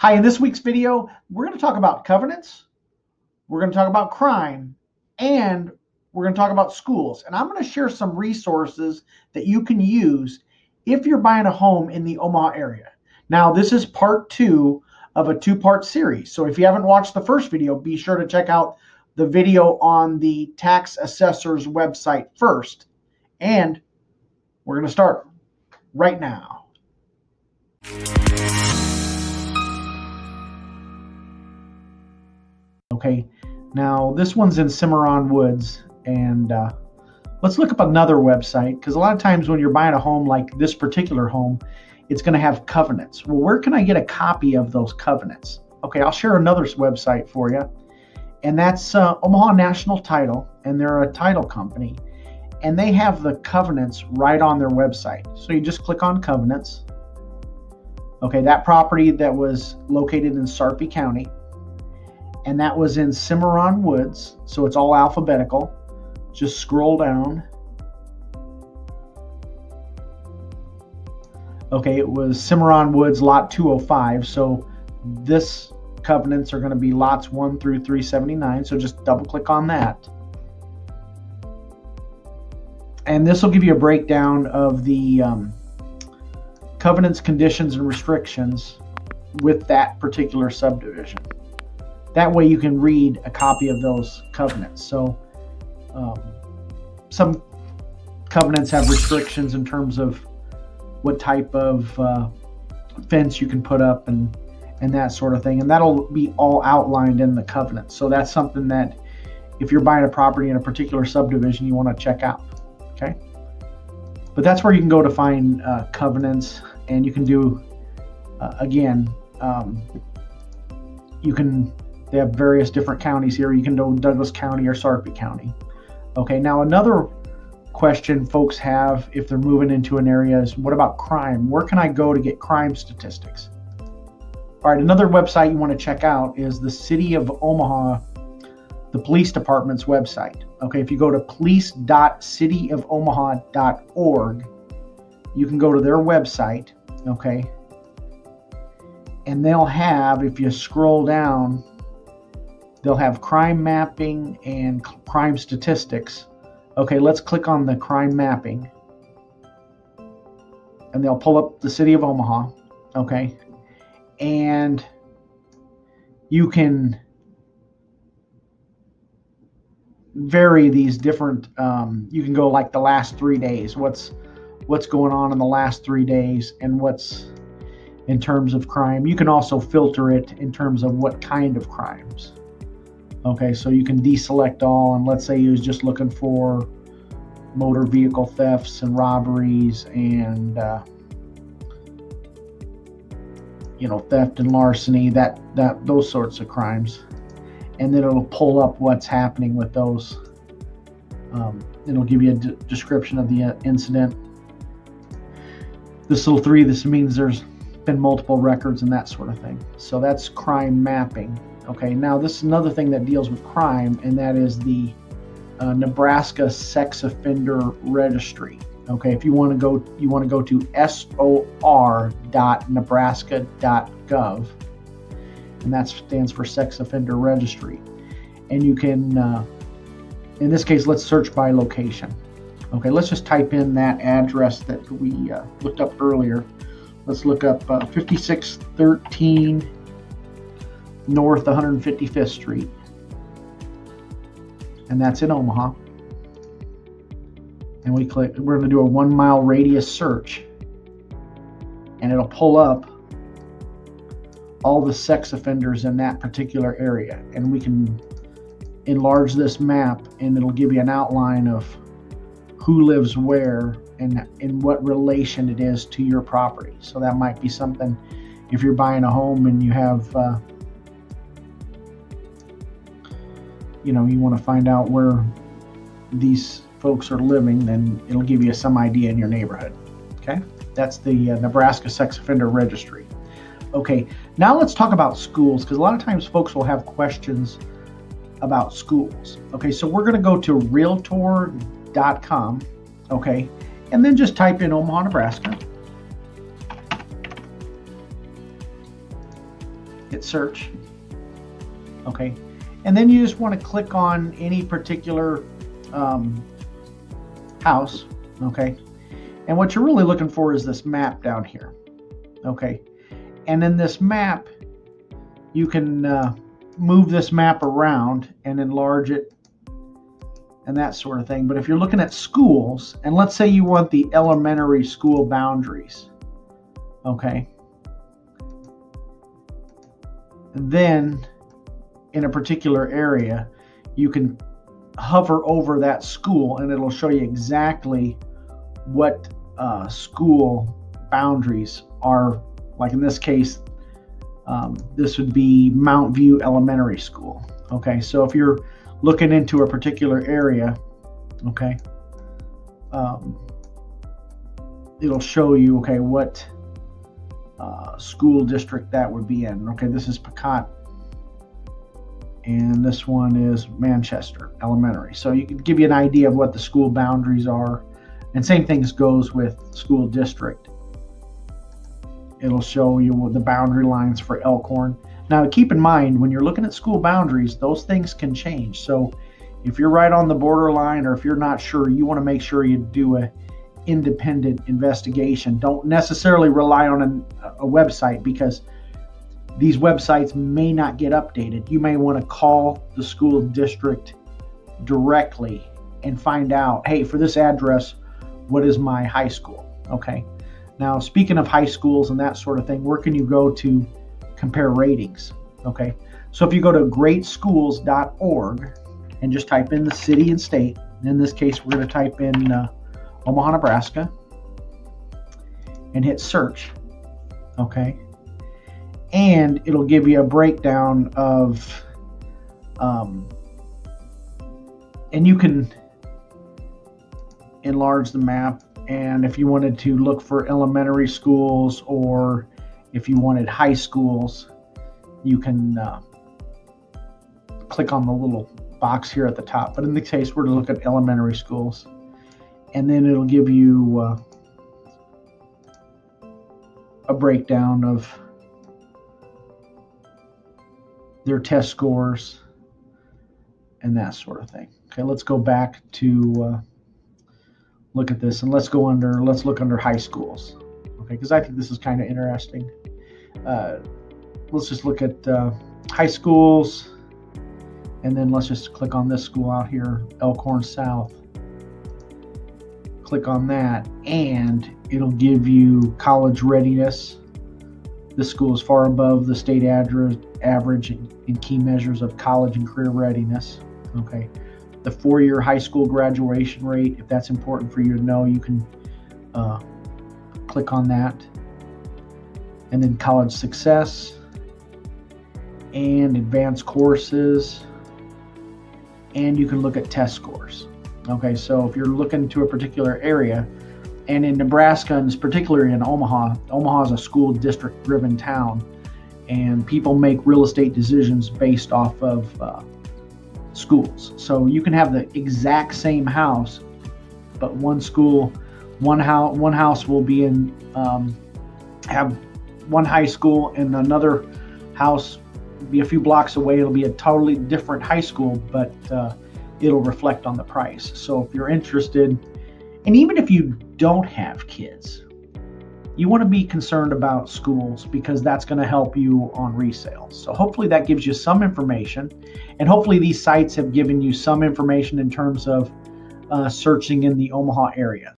Hi, in this week's video, we're going to talk about covenants, we're going to talk about crime, and we're going to talk about schools. And I'm going to share some resources that you can use if you're buying a home in the Omaha area. Now, this is part 2 of a 2-part series. So if you haven't watched the first video, be sure to check out the video on the tax assessor's website first. And we're going to start right now. Okay, now this one's in Cimarron Woods, and let's look up another website, because a lot of times when you're buying a home like this particular home, it's going to have covenants. Well, where can I get a copy of those covenants? Okay, I'll share another website for you, and that's Omaha National Title, and they're a title company, and they have the covenants right on their website. So you just click on covenants. Okay, that property that was located in Sarpy County, and that was in Cimarron Woods, so it's all alphabetical. Just scroll down. Okay, it was Cimarron Woods lot 205, so this covenants are going to be lots 1 through 379, so just double click on that. And this will give you a breakdown of the covenants, conditions, and restrictions with that particular subdivision. That way you can read a copy of those covenants. So some covenants have restrictions in terms of what type of fence you can put up and that sort of thing. And that'll be all outlined in the covenant. So that's something that if you're buying a property in a particular subdivision, you want to check out. Okay. But that's where you can go to find covenants, and you can do, they have various different counties here. You can do Douglas County or Sarpy County. Okay, now another question folks have if they're moving into an area is, what about crime? Where can I go to get crime statistics? All right, another website you want to check out is the City of Omaha, the police department's website. Okay, if you go to police.cityofomaha.org, you can go to their website, okay, and they'll have, if you scroll down, they'll have crime mapping and crime statistics. Okay, let's click on the crime mapping, and they'll pull up the City of Omaha, okay, and you can vary these different, you can go like the last 3 days, what's going on in the last 3 days, and what's in terms of crime. You can also filter it in terms of what kind of crimes. Okay, so you can deselect all, and let's say you was just looking for motor vehicle thefts and robberies and theft and larceny, those sorts of crimes, and then it'll pull up what's happening with those. It'll give you a description of the incident. This little 3, this means there's been multiple records and that sort of thing. So that's crime mapping. Okay, now this is another thing that deals with crime, and that is the Nebraska Sex Offender Registry. Okay, if you want to go to sor.nebraska.gov, and that stands for Sex Offender Registry. And you can, in this case, let's search by location. Okay, let's just type in that address that we looked up earlier. Let's look up 5613 North 155th Street, and that's in Omaha. And we're going to do a 1 mile radius search, and it'll pull up all the sex offenders in that particular area. And we can enlarge this map, and it'll give you an outline of who lives where and in what relation it is to your property. So that might be something if you're buying a home and you have you want to find out where these folks are living, then it'll give you some idea in your neighborhood. Okay, that's the Nebraska Sex Offender Registry. Okay, now let's talk about schools, because a lot of times folks will have questions about schools. Okay, so we're going to go to realtor.com, okay, and then just type in Omaha, Nebraska. hit search. Okay, and then you just want to click on any particular house. Okay, and what you're really looking for is this map down here. Okay, and in this map you can move this map around and enlarge it and that sort of thing. But if you're looking at schools, and let's say you want the elementary school boundaries, okay, and then in a particular area you can hover over that school and it'll show you exactly what school boundaries are. Like in this case, this would be Mount View Elementary School. Okay, so if you're looking into a particular area, okay, it'll show you, okay, what school district that would be in. Okay, this is Pequot, and this one is Manchester Elementary. So you can give you an idea of what the school boundaries are, and same things goes with school district. It'll show you what the boundary lines for Elkhorn. Now keep in mind, when you're looking at school boundaries, those things can change. So if you're right on the borderline, or if you're not sure, you want to make sure you do a independent investigation. Don't necessarily rely on a website, because these websites may not get updated. You may want to call the school district directly and find out, hey, for this address, what is my high school? Okay. Now, speaking of high schools and that sort of thing, where can you go to compare ratings? Okay, so if you go to greatschools.org and just type in the city and state, in this case, we're going to type in Omaha, Nebraska, and hit search. Okay, and it'll give you a breakdown of, and you can enlarge the map. And if you wanted to look for elementary schools, or if you wanted high schools, you can click on the little box here at the top. But in this case, we're to look at elementary schools. And then it'll give you a breakdown of their test scores and that sort of thing. Okay, let's go back to look at this, and let's look under high schools. Okay, because I think this is kind of interesting. Let's just look at high schools, and then let's just click on this school out here, Elkhorn South. Click on that, and it'll give you college readiness. This school is far above the state average in key measures of college and career readiness. Okay, the 4-year high school graduation rate, if that's important for you to know, you can click on that. And then college success and advanced courses, and you can look at test scores. Okay, so if you're looking to a particular area, and in Nebraska, and particularly in Omaha, Omaha is a school district driven town, and people make real estate decisions based off of schools. So you can have the exact same house, but one house will be in have one high school, and another house be a few blocks away. It'll be a totally different high school, but it'll reflect on the price. So if you're interested, and even if you don't have kids, you want to be concerned about schools, because that's going to help you on resales. So hopefully that gives you some information, and hopefully these sites have given you some information in terms of searching in the Omaha area.